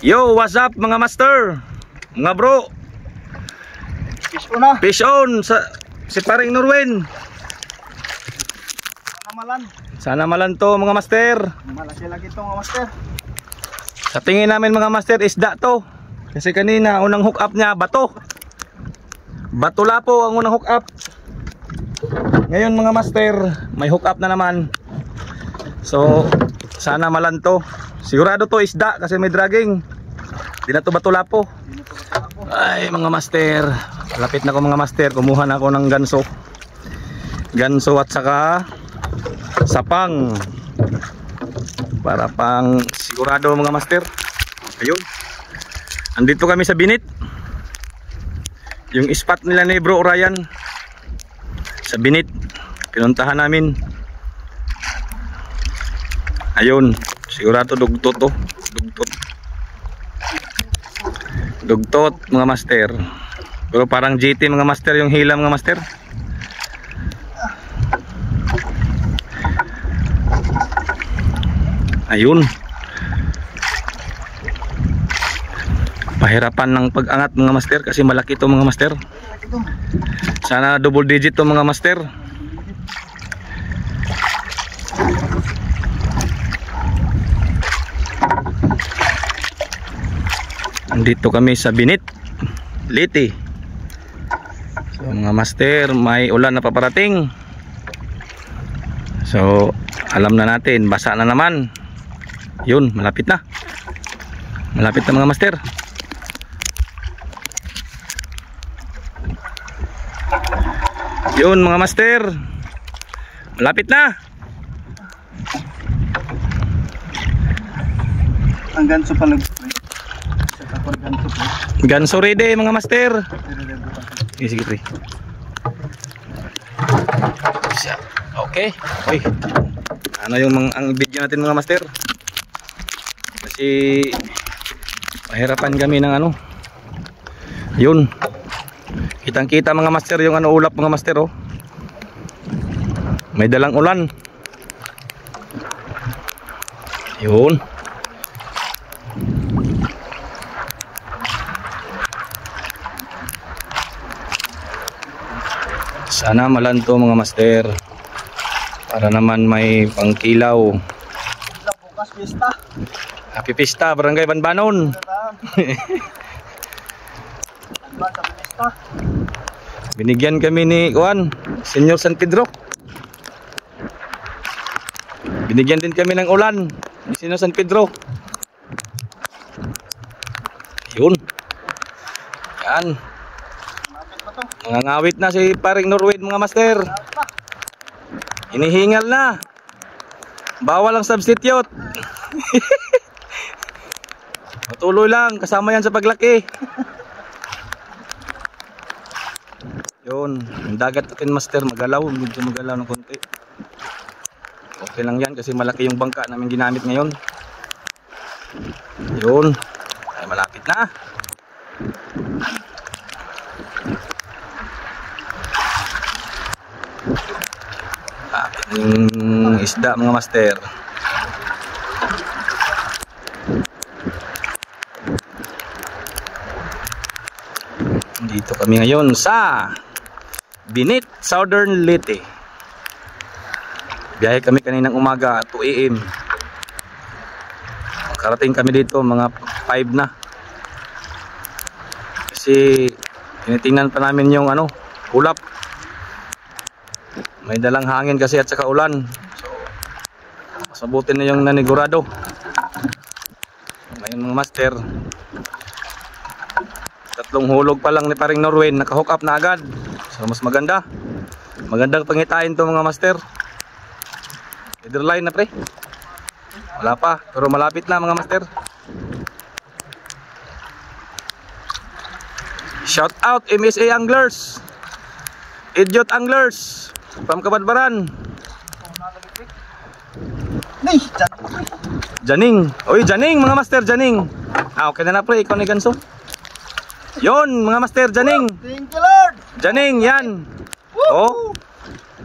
Yo, what's up mga master? Mga bro. Fish on na. Fish on sa si paring Norwen. Sana malan to mga master. Malaki lagi to mga master. Sa tingin namin mga master, isda to. Kasi kanina unang hook up niya bato. Bato lapo ang unang hook up. Ngayon mga master, may hook up na naman. So sana malan to. Sigurado to isda kasi may dragging. Di na to bato lapo. Ay mga master, lapit na ko mga master. Kumuha na ako ng ganso. Ganso at saka sapang para pang sigurado mga master. Ayun, andito kami sa Binit, yung spot nila ni Bro Ryan sa Binit, pinuntahan namin. Ayun, sigurado dugtot to, dugtot mga master. Pero parang GT mga master yung hila mga master. Ayun, pahirapan ng pag-angat mga master kasi malaki to mga master. Sana double digit to mga master. Andito kami sa Binit, Liti. So mga master, may ulan na paparating. So alam na natin, basa na naman. Yun, malapit na. Malapit na mga master. Yun mga master, malapit na. Ang ganso pala. Ganso ready mga master. Sige pre. Okay. Oy. Ano yung ang video natin mga master? Kasi pahirapan kami ng ano. Yun. Kitang-kita mga master yung ano ulap mga master oh. May dalang ulan. Yun. Sana malanto mga master. Para naman may pangkilaw. Bukas pista. Happy Pista, Barangay Banbanon. Binigyan kami ni Juan, Senyor San Pedro. Binigyan din kami ng ulan ni Senyor San Pedro. Yun. Yan. Nangangawit na si paring Norway mga master. Hinihingal na. Bawal ang substitute. Patuloy lang, kasama yan sa paglaki. Yun, ang dagat natin master magalaw, medyo magalaw ng konti. Okay lang yan kasi malaki yung bangka namin ginamit ngayon. Yun, ay malapit na. Yung isda mga master. Dito kami ngayon sa Binit, Southern Leyte. Biyahe kami kaninang umaga 2 AM. Karating kami dito mga 5 na. Kasi tinitingnan pa namin yung ano, ulap. May dalang hangin kasi at saka ulan. So masabutin na yung nanigurado. Ngayon mga master, 3 hulog pa lang ni paring Norway, naka-hook up na agad. So mas maganda. Magandang pangitain to mga master. Leader line na pre. Wala pa, pero malapit na mga master. Shout out MSA Anglers, Idiot Anglers from Kabadbaran. Janing. Oy, Janing mga master, Janing. Okay na pre, ikaw ni ganso. Yon mga master, Janing. Thank you Lord. Janing, yan. Oh.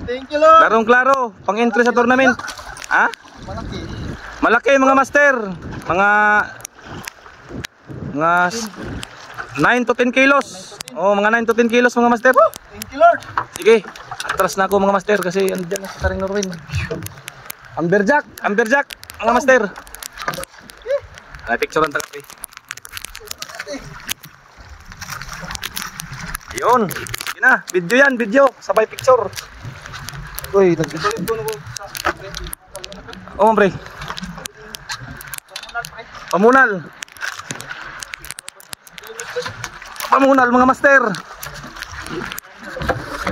Thank you Lord. Larong klaro, pang entry sa tournament. Ha? Malaki. Malaki mga master. Mga Mga 9 to 10 kilos. Oh, mga 9 to 10 kilos mga master. Thank you, Lord. Sige, atras na ako mga master kasi andyan na si Taring Norwin. Amberjack mga master. Picture ang tagapi. Yun, sige na, video yan, video, sabay picture. Uy, oh, pre. Pamunal. Pamunal mga master.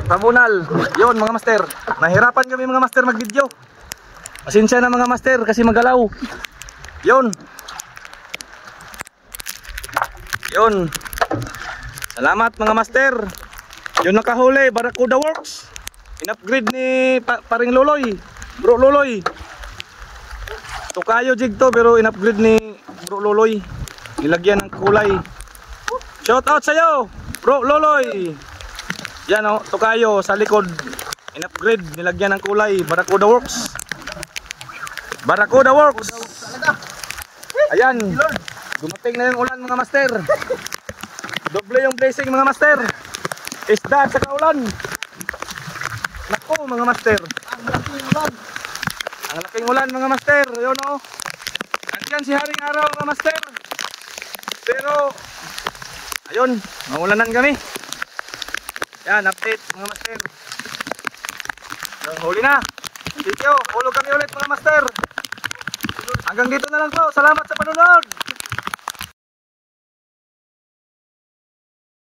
Pamunal. Yun mga master. Nahirapan kami mga master mag-video. Pasensya na mga master kasi magalaw. Yun. Yun. Salamat mga master. Yun nakahuli, Barracuda Works. In-upgrade ni paring Loloy. Bro Loloy. Tukayo jig to pero in-upgrade ni Bro Loloy. Nilagyan ng kulay. Shout out sa'yo, Bro Loloy. Yan o, tukayo sa likod. In-upgrade, nilagyan ng kulay. Barracuda Works. Barracuda Works. Ayan. Dumating na yung ulan mga master. Doble yung blessing mga master. Isda at saka ulan. Naku mga master. Ang laking ulan. Ang laking ulan mga master. Yun o. Andyan si Haring Araw mga master. Pero ayun, maulanan kami. Yan, update mga master. Huli na. Thank you. Hulog kami ulit mga master. Hanggang dito na lang po. Salamat sa panonood.